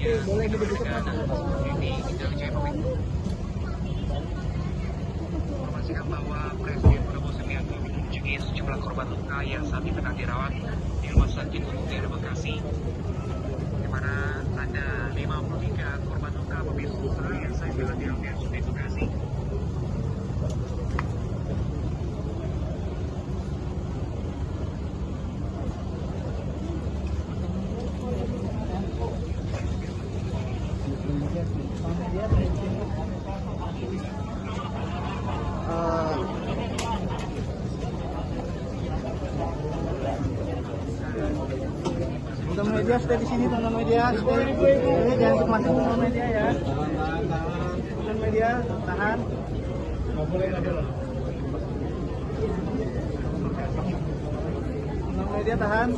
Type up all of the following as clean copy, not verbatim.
Informasikan bahwa Presiden Prabowo Subianto mengunjungi sejumlah korban luka yang saat ini tengah dirawat di Rumah Sakit Umum Daerah Bekasi, di mana ada 53 korban luka pemirsa yang saya bilang di RSUD Bekasi. Teman media stay di sini, teman media stay. Ini jangan masuk teman media ya. Teman media tahan. Nggak boleh. Teman media tahan.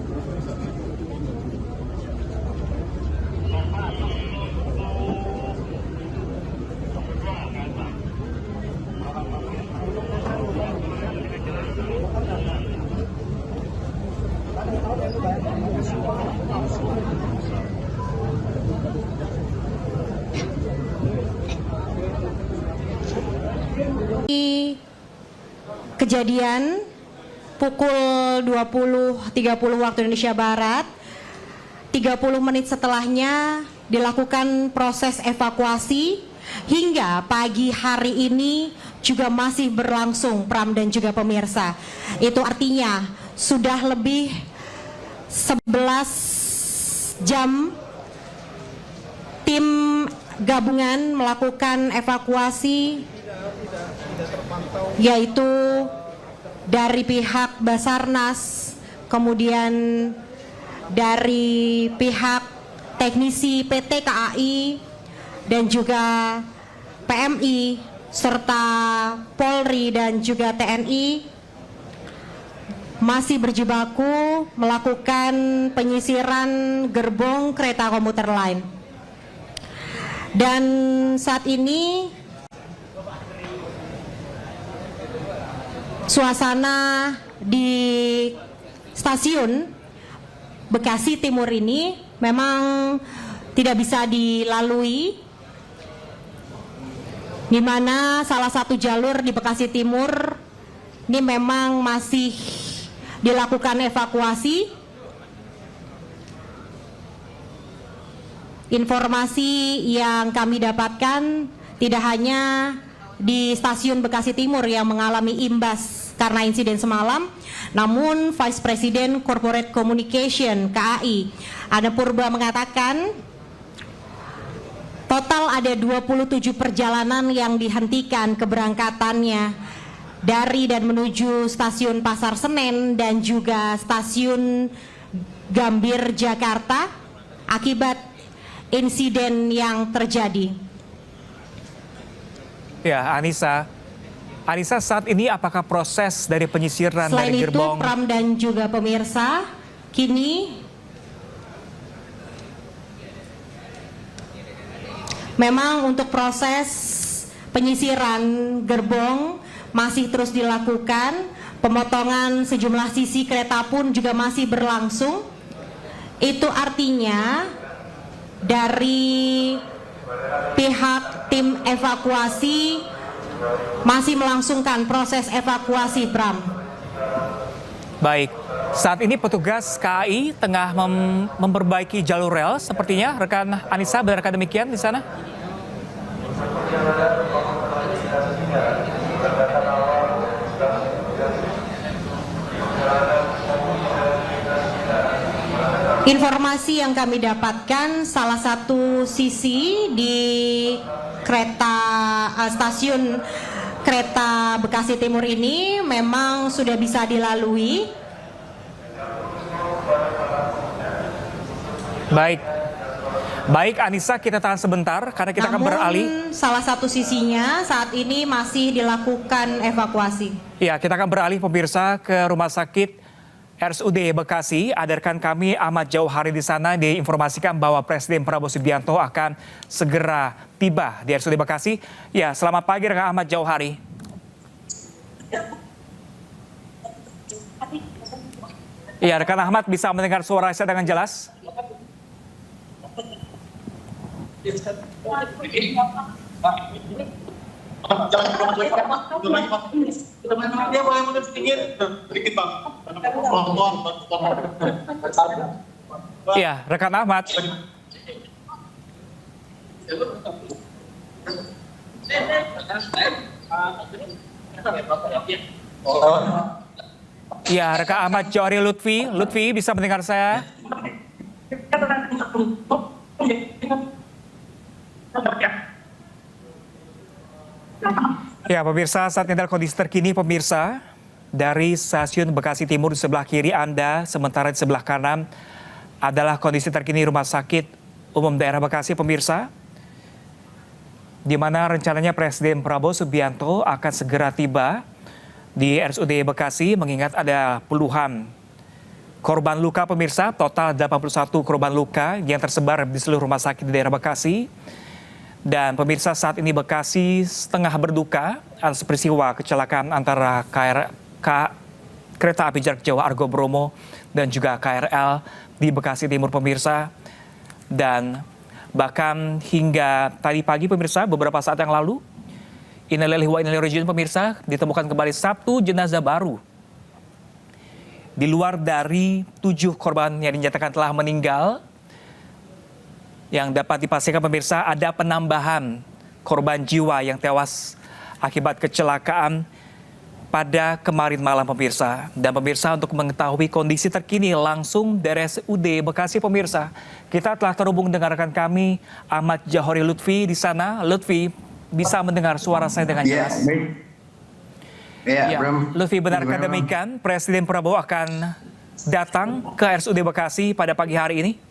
Kejadian pukul 20.30 waktu Indonesia Barat, 30 menit setelahnya dilakukan proses evakuasi hingga pagi hari ini juga masih berlangsung, Pram dan juga pemirsa. Itu artinya sudah lebih 11 jam tim gabungan melakukan evakuasi, yaitu dari pihak Basarnas, kemudian dari pihak teknisi PT KAI dan juga PMI serta Polri dan juga TNI masih berjibaku melakukan penyisiran gerbong kereta komuter lain. Dan saat ini suasana di stasiun Bekasi Timur ini memang tidak bisa dilalui, di mana salah satu jalur di Bekasi Timur ini memang masih dilakukan evakuasi. Informasi yang kami dapatkan tidak hanya di stasiun Bekasi Timur yang mengalami imbas karena insiden semalam, namun Vice President Corporate Communication KAI Ana Purba mengatakan total ada 27 perjalanan yang dihentikan keberangkatannya dari dan menuju stasiun Pasar Senen dan juga stasiun Gambir Jakarta akibat insiden yang terjadi. Ya, Anissa, saat ini apakah proses dari penyisiran Selain dari gerbong? Selain itu, Pram dan juga pemirsa, kini memang untuk proses penyisiran gerbong masih terus dilakukan. Pemotongan sejumlah sisi kereta pun juga masih berlangsung. Itu artinya dari pihak tim evakuasi masih melangsungkan proses evakuasi, Bram. Baik, saat ini petugas KAI tengah memperbaiki jalur rel sepertinya. Rekan Anissa, benarkah demikian di sana? Informasi yang kami dapatkan, salah satu sisi di stasiun kereta Bekasi Timur ini memang sudah bisa dilalui. Baik Anissa, kita tahan sebentar karena kita akan beralih. Salah satu sisinya saat ini masih dilakukan evakuasi. Ya, kita akan beralih pemirsa ke Rumah Sakit RSUD Bekasi. Hadirkan kami Ahmad Jauhari di sana, diinformasikan bahwa Presiden Prabowo Subianto akan segera tiba di RSUD Bekasi. Ya, selamat pagi rekan Ahmad Jauhari. Ya, rekan Ahmad bisa mendengar suara saya dengan jelas? Dia boleh mundur sedikit, sedikit bang. Iya, rekan Ahmad. Iya, rekan Ahmad Johari Lutfi. Lutfi bisa mendengar saya? Ya, pemirsa, saat ini adalah kondisi terkini pemirsa dari stasiun Bekasi Timur di sebelah kiri Anda, sementara di sebelah kanan adalah kondisi terkini Rumah Sakit Umum Daerah Bekasi pemirsa, di mana rencananya Presiden Prabowo Subianto akan segera tiba di RSUD Bekasi mengingat ada puluhan korban luka pemirsa, total 81 korban luka yang tersebar di seluruh rumah sakit di daerah Bekasi. Dan pemirsa, saat ini Bekasi setengah berduka atas peristiwa kecelakaan antara kereta api jarak jauh Argo Bromo dan juga KRL di Bekasi Timur pemirsa. Dan bahkan hingga tadi pagi pemirsa, beberapa saat yang lalu, innalillahi wa inna ilaihi raji'un pemirsa, ditemukan kembali 1 jenazah baru. Di luar dari 7 korban yang dinyatakan telah meninggal, yang dapat dipastikan pemirsa ada penambahan korban jiwa yang tewas akibat kecelakaan pada kemarin malam pemirsa. Dan pemirsa, untuk mengetahui kondisi terkini langsung dari RSUD Bekasi pemirsa, kita telah terhubung dengan rekan kami Ahmad Johari Lutfi di sana. Lutfi, bisa mendengar suara saya dengan jelas? Ya, Lutfi, benarkah demikian Presiden Prabowo akan datang ke RSUD Bekasi pada pagi hari ini?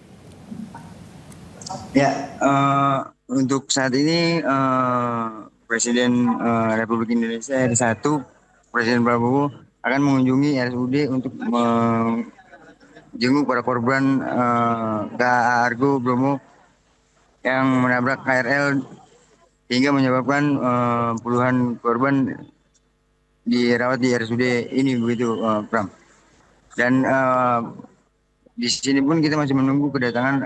Ya, untuk saat ini Presiden Republik Indonesia RI1, Presiden Prabowo akan mengunjungi RSUD untuk menjenguk para korban Argo Bromo yang menabrak KRL hingga menyebabkan puluhan korban dirawat di RSUD ini, begitu Pram. Dan di sini pun kita masih menunggu kedatangan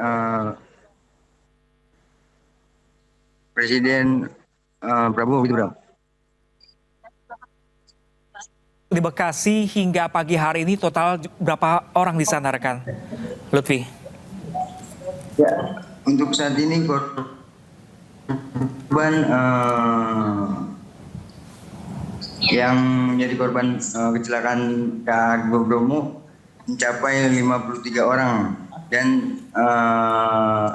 Presiden Prabowo, gitu Bram. Di Bekasi hingga pagi hari ini total berapa orang di sana rekan Lutfi? Ya, untuk saat ini korban yang menjadi korban kecelakaan Argo Bromo mencapai 53 orang dan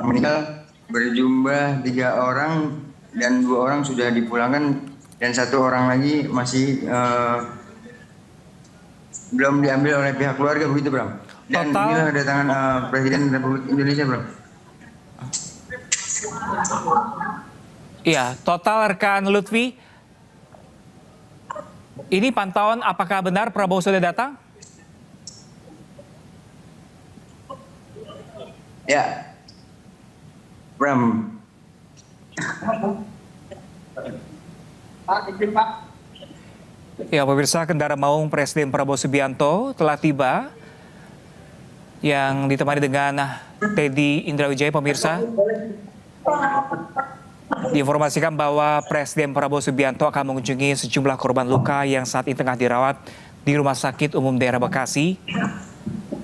meninggal berjumlah 3 orang dan 2 orang sudah dipulangkan dan 1 orang lagi masih belum diambil oleh pihak keluarga, begitu Bram. Dan inilah kedatangan Presiden Republik Indonesia, Bram. Iya, total rekan Lutfi, ini pantauan apakah benar Prabowo sudah datang? Ya, Bram. Ya, pemirsa, kendaraan maung Presiden Prabowo Subianto telah tiba yang ditemani dengan Teddy Indrawijaya pemirsa. Diinformasikan bahwa Presiden Prabowo Subianto akan mengunjungi sejumlah korban luka yang saat ini tengah dirawat di Rumah Sakit Umum Daerah Bekasi,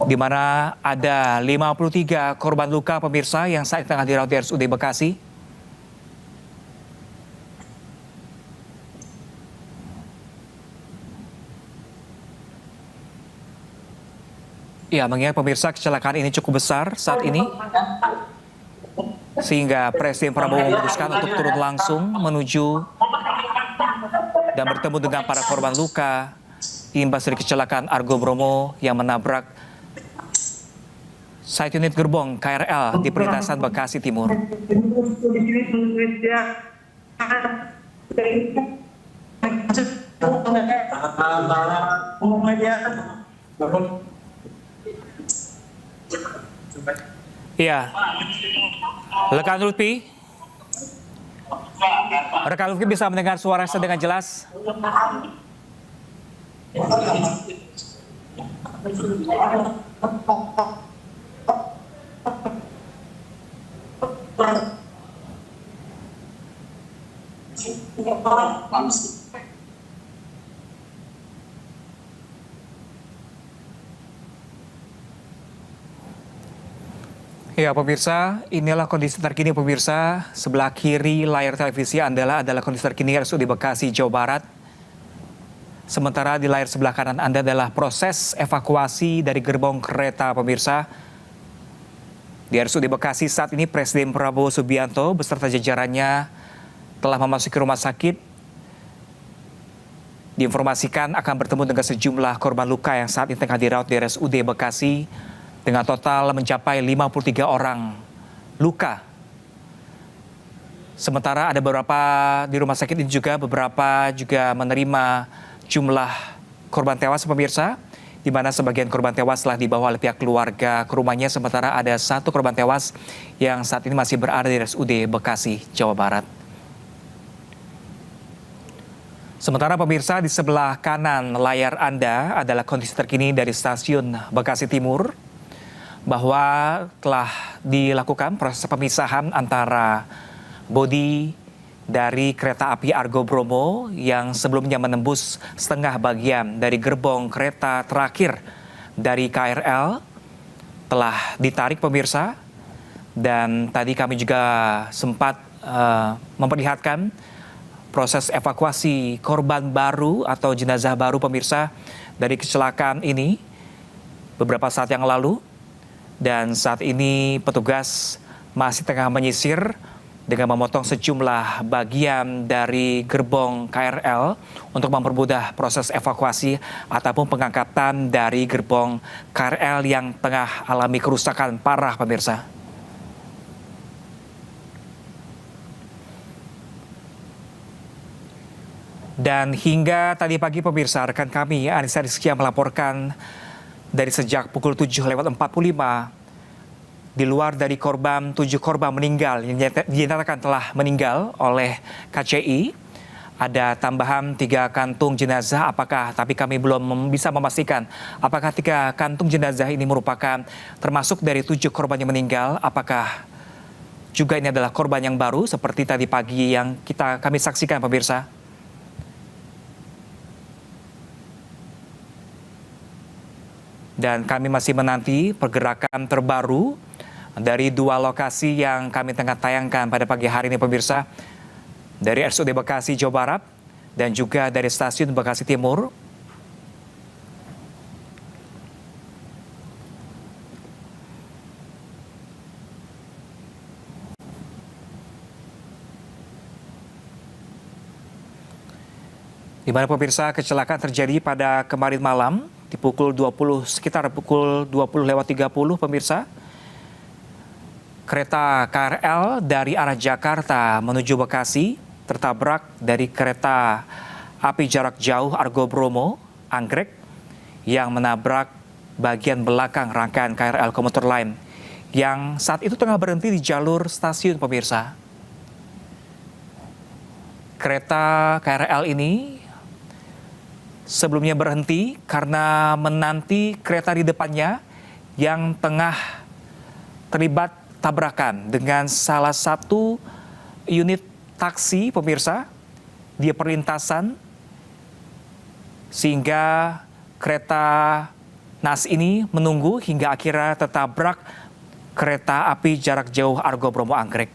di mana ada 53 korban luka pemirsa yang saat ini tengah dirawat di RSUD Bekasi. Ya, mengingat pemirsa kecelakaan ini cukup besar saat ini, sehingga Presiden Prabowo memutuskan untuk turun langsung menuju dan bertemu dengan para korban luka imbas dari kecelakaan Argo Bromo yang menabrak side unit gerbong KRL di perlintasan Bekasi Timur. Iya, rekan Lutfi bisa mendengar suara saya dengan jelas? Direktorat Polisi. Ya pemirsa, inilah kondisi terkini pemirsa. Sebelah kiri layar televisi Anda adalah kondisi terkini RSUD Bekasi, Jawa Barat. Sementara di layar sebelah kanan Anda adalah proses evakuasi dari gerbong kereta pemirsa. Di RSUD Bekasi saat ini Presiden Prabowo Subianto beserta jajarannya telah memasuki rumah sakit. Diinformasikan akan bertemu dengan sejumlah korban luka yang saat ini tengah dirawat di RSUD Bekasi dengan total mencapai 53 orang luka. Sementara ada beberapa di rumah sakit ini juga beberapa juga menerima jumlah korban tewas pemirsa, di mana sebagian korban tewas telah dibawa oleh pihak keluarga ke rumahnya, sementara ada satu korban tewas yang saat ini masih berada di RSUD Bekasi, Jawa Barat. Sementara pemirsa di sebelah kanan layar Anda adalah kondisi terkini dari stasiun Bekasi Timur, bahwa telah dilakukan proses pemisahan antara bodi dari kereta api Argo Bromo yang sebelumnya menembus setengah bagian dari gerbong kereta terakhir dari KRL telah ditarik pemirsa, dan tadi kami juga sempat memperlihatkan proses evakuasi korban baru atau jenazah baru pemirsa dari kecelakaan ini beberapa saat yang lalu. Dan saat ini petugas masih tengah menyisir dengan memotong sejumlah bagian dari gerbong KRL untuk mempermudah proses evakuasi ataupun pengangkatan dari gerbong KRL yang tengah alami kerusakan parah pemirsa. Dan hingga tadi pagi pemirsa, rekan kami Anissa Rizkia melaporkan dari sejak pukul 7:45 di luar dari korban 7 korban meninggal yang dinyatakan telah meninggal oleh KCI, ada tambahan 3 kantung jenazah. Tapi kami belum bisa memastikan apakah 3 kantung jenazah ini merupakan termasuk dari 7 korban yang meninggal, apakah juga ini adalah korban yang baru seperti tadi pagi yang kami saksikan pemirsa. Dan kami masih menanti pergerakan terbaru dari 2 lokasi yang kami tengah tayangkan pada pagi hari ini pemirsa. Dari RSUD Bekasi, Jawa Barat dan juga dari stasiun Bekasi Timur. Di mana pemirsa kecelakaan terjadi pada kemarin malam di sekitar pukul 20:30 pemirsa. Kereta KRL dari arah Jakarta menuju Bekasi tertabrak dari kereta api jarak jauh Argo Bromo, Anggrek, yang menabrak bagian belakang rangkaian KRL komuter lain yang saat itu tengah berhenti di jalur stasiun pemirsa. Kereta KRL ini sebelumnya berhenti karena menanti kereta di depannya yang tengah terlibat tabrakan dengan salah satu unit taksi pemirsa di perlintasan, sehingga kereta NAS ini menunggu hingga akhirnya tertabrak kereta api jarak jauh Argo Bromo Anggrek.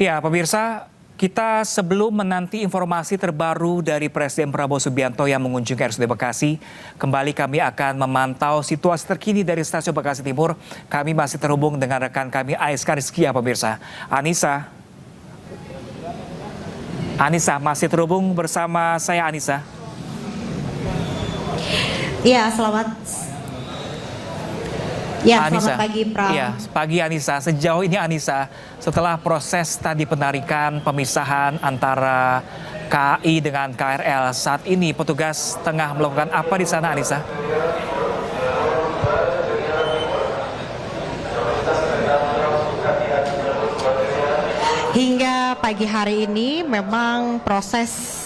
Ya pemirsa, kita sebelum menanti informasi terbaru dari Presiden Prabowo Subianto yang mengunjungi RSUD Bekasi, kembali kami akan memantau situasi terkini dari stasiun Bekasi Timur. Kami masih terhubung dengan rekan kami Anissa Rizkia pemirsa. Anissa masih terhubung bersama saya Anissa. Ya, selamat pagi Pram. Ya, pagi Anissa. Sejauh ini Anissa, setelah proses tadi penarikan pemisahan antara KAI dengan KRL, saat ini petugas tengah melakukan apa di sana Anissa? Hingga pagi hari ini memang proses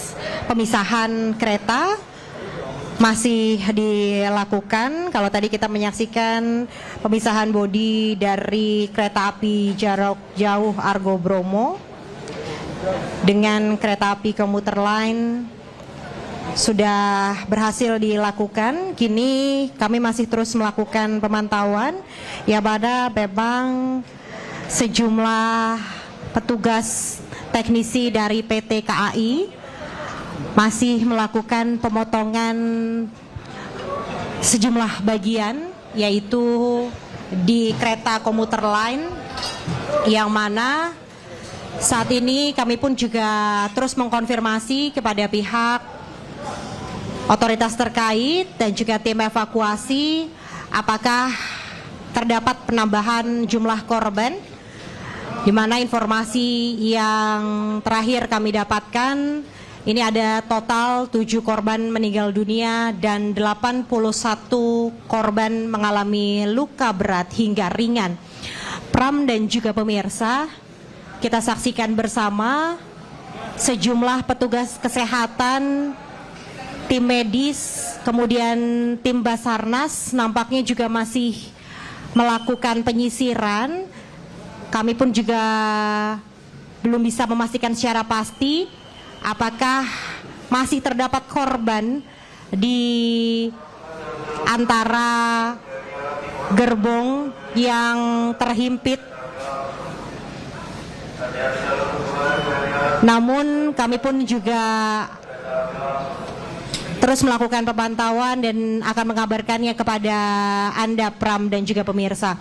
pemisahan kereta masih dilakukan. Kalau tadi kita menyaksikan pemisahan bodi dari kereta api jarak jauh Argo Bromo dengan kereta api komuter lain sudah berhasil dilakukan. Kini kami masih terus melakukan pemantauan yang mana memang sejumlah petugas teknisi dari PT KAI masih melakukan pemotongan sejumlah bagian, yaitu di kereta komuter lain, yang mana saat ini kami pun juga terus mengkonfirmasi kepada pihak otoritas terkait dan juga tim evakuasi apakah terdapat penambahan jumlah korban, di mana informasi yang terakhir kami dapatkan ini ada total 7 korban meninggal dunia dan 81 korban mengalami luka berat hingga ringan. Pram dan juga pemirsa, kita saksikan bersama sejumlah petugas kesehatan, tim medis, kemudian tim Basarnas nampaknya juga masih melakukan penyisiran. Kami pun juga belum bisa memastikan secara pasti apakah masih terdapat korban di antara gerbong yang terhimpit. Namun kami pun juga terus melakukan pemantauan dan akan mengabarkannya kepada Anda, Pram, dan juga pemirsa.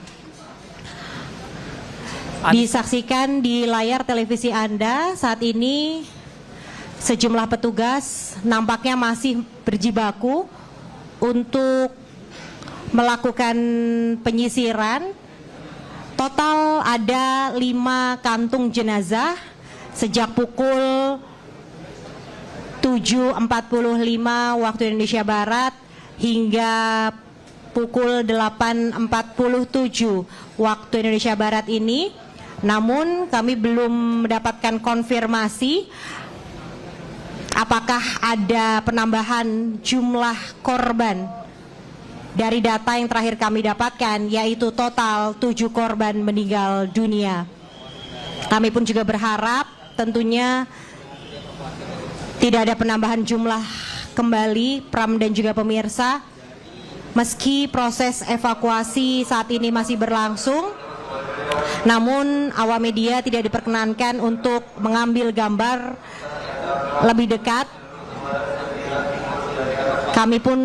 Disaksikan di layar televisi Anda saat ini sejumlah petugas nampaknya masih berjibaku untuk melakukan penyisiran. Total ada 5 kantung jenazah sejak pukul 7.45 waktu Indonesia Barat hingga pukul 8.47 waktu Indonesia Barat ini. Namun kami belum mendapatkan konfirmasi apakah ada penambahan jumlah korban. Dari data yang terakhir kami dapatkan yaitu total 7 korban meninggal dunia. Kami pun juga berharap tentunya tidak ada penambahan jumlah kembali, Pram dan juga pemirsa. Meski proses evakuasi saat ini masih berlangsung, namun awak media tidak diperkenankan untuk mengambil gambar lebih dekat. Kami pun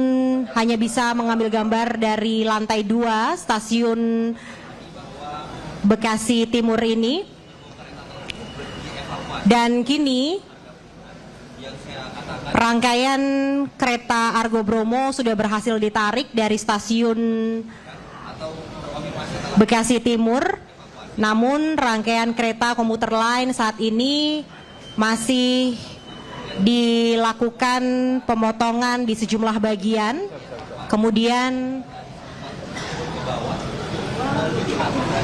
hanya bisa mengambil gambar dari lantai 2 stasiun Bekasi Timur ini. Dan kini rangkaian kereta Argo Bromo sudah berhasil ditarik dari stasiun Bekasi Timur. Namun rangkaian kereta komuter lain saat ini masih dilakukan pemotongan di sejumlah bagian. Kemudian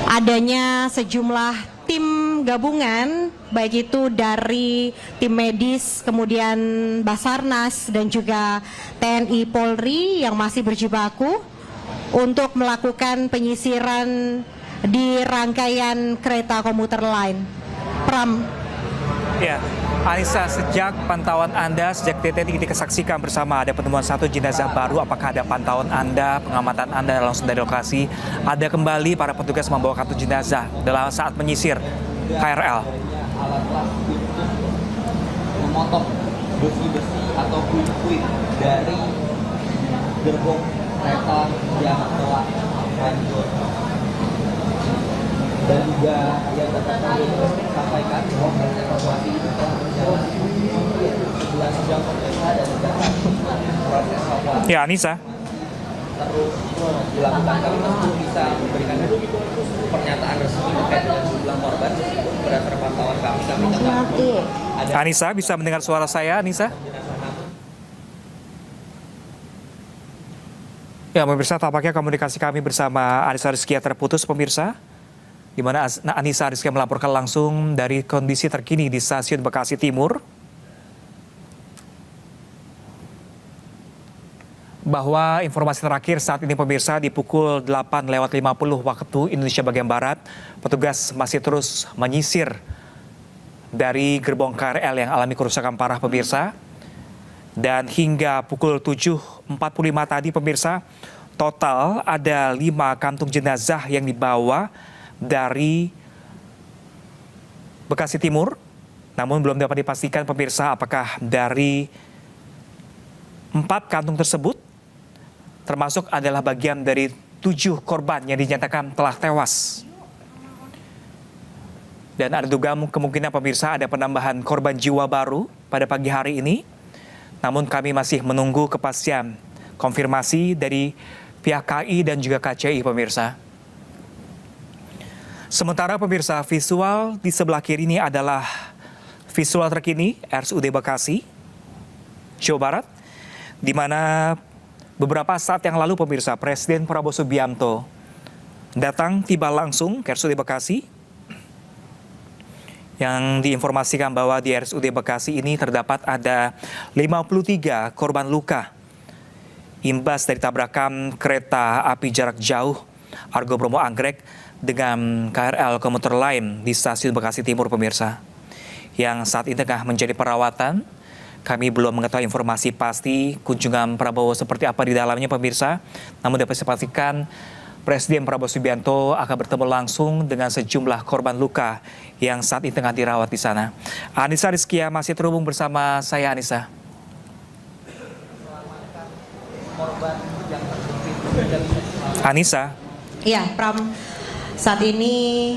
adanya sejumlah tim gabungan, baik itu dari tim medis, kemudian Basarnas dan juga TNI Polri yang masih berjibaku untuk melakukan penyisiran di rangkaian kereta komuter lain. Pram. Ya, Anissa, sejak pantauan Anda, sejak TTT dikesaksikan bersama ada penemuan 1 jenazah baru, apakah ada pantauan Anda, pengamatan Anda langsung dari lokasi, ada kembali para petugas membawa kartu jenazah dalam saat menyisir KRL? Alat plastik memotong besi-besi atau puing-puing dari gerbong kereta yang telah hancur. Dan juga yang dapat kami sampaikan bahwa proses evakuasi itu telah berjalan 11 jam pemirsa dan juga proses evakuasi Ya, Anissa. terus dilakukan. Kami belum bisa memberikan pernyataan resmi terkait dengan jumlah korban. Berdasarkan pantauan kami tetap ada Anissa, bisa mendengar suara saya, Anissa? Ya, pemirsa, tampaknya komunikasi kami bersama Anissa Rizkia terputus, pemirsa. Di mana Anissa Rizkia melaporkan langsung dari kondisi terkini di stasiun Bekasi Timur. bahwa informasi terakhir saat ini pemirsa di pukul 8:50 waktu Indonesia bagian Barat, petugas masih terus menyisir dari gerbong KRL yang alami kerusakan parah pemirsa. Dan hingga pukul 7:45 tadi pemirsa, total ada 5 kantung jenazah yang dibawa dari Bekasi Timur. Namun belum dapat dipastikan pemirsa apakah dari 4 kantung tersebut termasuk adalah bagian dari 7 korban yang dinyatakan telah tewas. Dan ada dugaan kemungkinan pemirsa ada penambahan korban jiwa baru pada pagi hari ini. Namun kami masih menunggu kepastian konfirmasi dari pihak KAI dan juga KCI pemirsa. Sementara pemirsa, visual di sebelah kiri ini adalah visual terkini RSUD Bekasi, Jawa Barat, di mana beberapa saat yang lalu pemirsa Presiden Prabowo Subianto datang tiba langsung ke RSUD Bekasi, yang diinformasikan bahwa di RSUD Bekasi ini terdapat ada 53 korban luka imbas dari tabrakan kereta api jarak jauh Argo Bromo Anggrek dengan KRL komuter lain di stasiun Bekasi Timur pemirsa, yang saat ini tengah menjadi perawatan. Kami belum mengetahui informasi pasti kunjungan Prabowo seperti apa di dalamnya pemirsa, namun dapat dipastikan Presiden Prabowo Subianto akan bertemu langsung dengan sejumlah korban luka yang saat ini tengah dirawat di sana. Anissa Rizkia masih terhubung bersama saya, Anissa. Anissa. Ya, Pram. Saat ini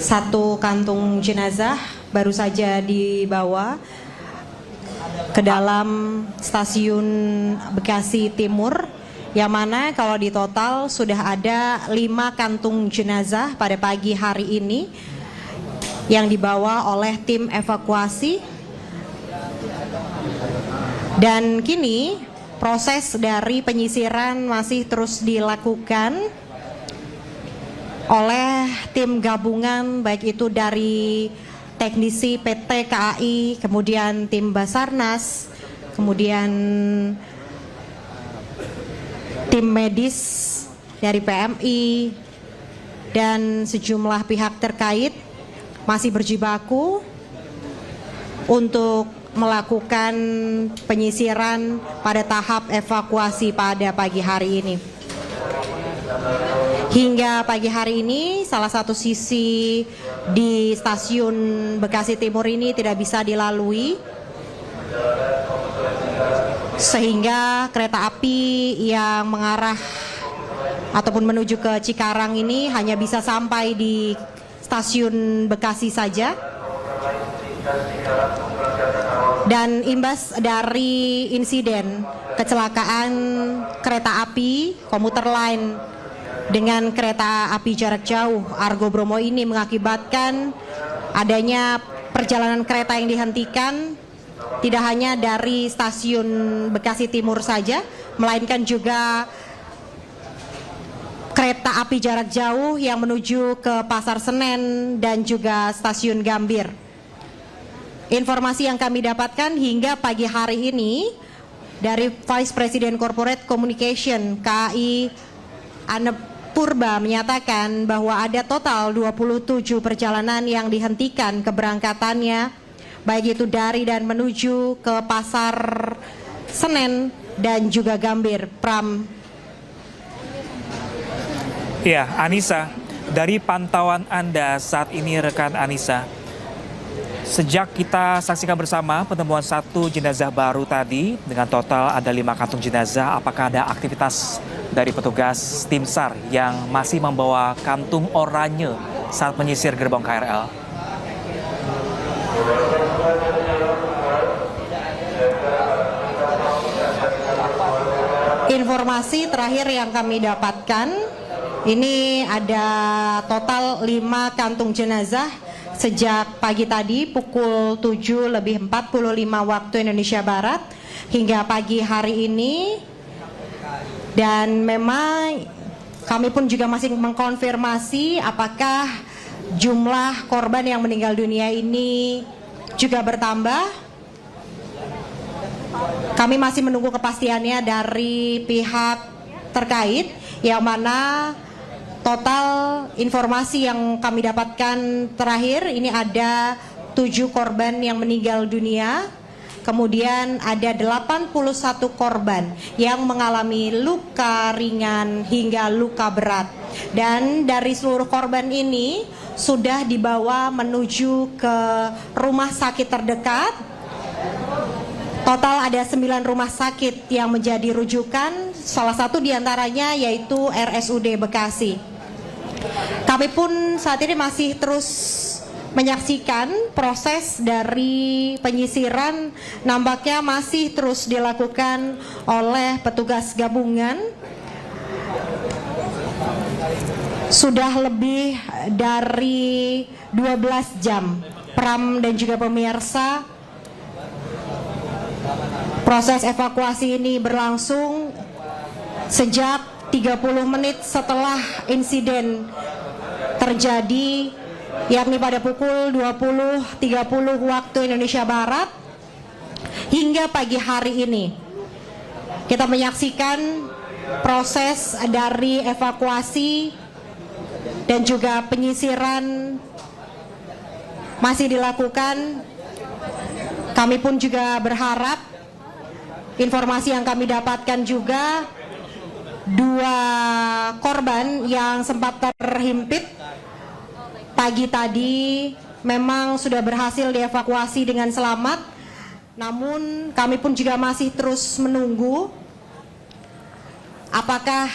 1 kantung jenazah baru saja dibawa ke dalam stasiun Bekasi Timur, yang mana kalau di total sudah ada 5 kantung jenazah pada pagi hari ini yang dibawa oleh tim evakuasi. Dan kini proses dari penyisiran masih terus dilakukan oleh tim gabungan, baik itu dari teknisi PT KAI, kemudian tim Basarnas, kemudian tim medis dari PMI, dan sejumlah pihak terkait masih berjibaku untuk melakukan penyisiran pada tahap evakuasi pada pagi hari ini. Hingga pagi hari ini, salah satu sisi di stasiun Bekasi Timur ini tidak bisa dilalui, sehingga kereta api yang mengarah ataupun menuju ke Cikarang ini hanya bisa sampai di stasiun Bekasi saja. Dan imbas dari insiden kecelakaan kereta api komuter lain dengan kereta api jarak jauh Argo Bromo ini mengakibatkan adanya perjalanan kereta yang dihentikan, tidak hanya dari stasiun Bekasi Timur saja, melainkan juga kereta api jarak jauh yang menuju ke Pasar Senen dan juga stasiun Gambir. Informasi yang kami dapatkan hingga pagi hari ini dari Vice President Corporate Communication KAI Anne Purba menyatakan bahwa ada total 27 perjalanan yang dihentikan keberangkatannya, baik itu dari dan menuju ke Pasar Senen dan juga Gambir. Pram. Ya, Anissa, dari pantauan Anda saat ini rekan Anissa, sejak kita saksikan bersama penemuan 1 jenazah baru tadi dengan total ada 5 kantung jenazah, apakah ada aktivitas dari petugas tim SAR yang masih membawa kantung oranye saat menyisir gerbong KRL? Informasi terakhir yang kami dapatkan, ini ada total 5 kantung jenazah sejak pagi tadi pukul 7:45 waktu Indonesia Barat hingga pagi hari ini. Dan memang kami pun juga masih mengkonfirmasi apakah jumlah korban yang meninggal dunia ini juga bertambah kami masih menunggu kepastiannya dari pihak terkait, yang mana total informasi yang kami dapatkan terakhir ini ada 7 korban yang meninggal dunia, kemudian ada 81 korban yang mengalami luka ringan hingga luka berat. Dan dari seluruh korban ini sudah dibawa menuju ke rumah sakit terdekat. Total ada 9 rumah sakit yang menjadi rujukan, salah satu diantaranya yaitu RSUD Bekasi. Kami pun saat ini masih terus menyaksikan proses dari penyisiran, nampaknya masih terus dilakukan oleh petugas gabungan. Sudah lebih dari 12 jam, Pram dan juga pemirsa, proses evakuasi ini berlangsung sejak 30 menit setelah insiden terjadi, yakni pada pukul 20.30 waktu Indonesia Barat hingga pagi hari ini. Kita menyaksikan proses dari evakuasi dan juga penyisiran masih dilakukan. Kami pun juga berharap, informasi yang kami dapatkan juga, 2 korban yang sempat terhimpit pagi tadi memang sudah berhasil dievakuasi dengan selamat. Namun kami pun juga masih terus menunggu apakah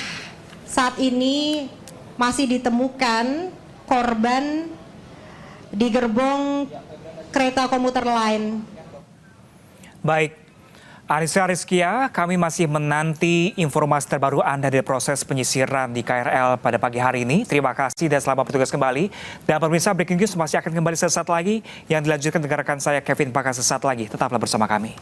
saat ini masih ditemukan korban di gerbong kereta komuter lain. Baik, Anissa Rizkia, kami masih menanti informasi terbaru Anda dari proses penyisiran di KRL pada pagi hari ini. Terima kasih dan selamat bertugas kembali. Dan pemirsa, Breaking News masih akan kembali sesaat lagi yang dilanjutkan dengan rekan saya Kevin Pakas sesaat lagi. Tetaplah bersama kami.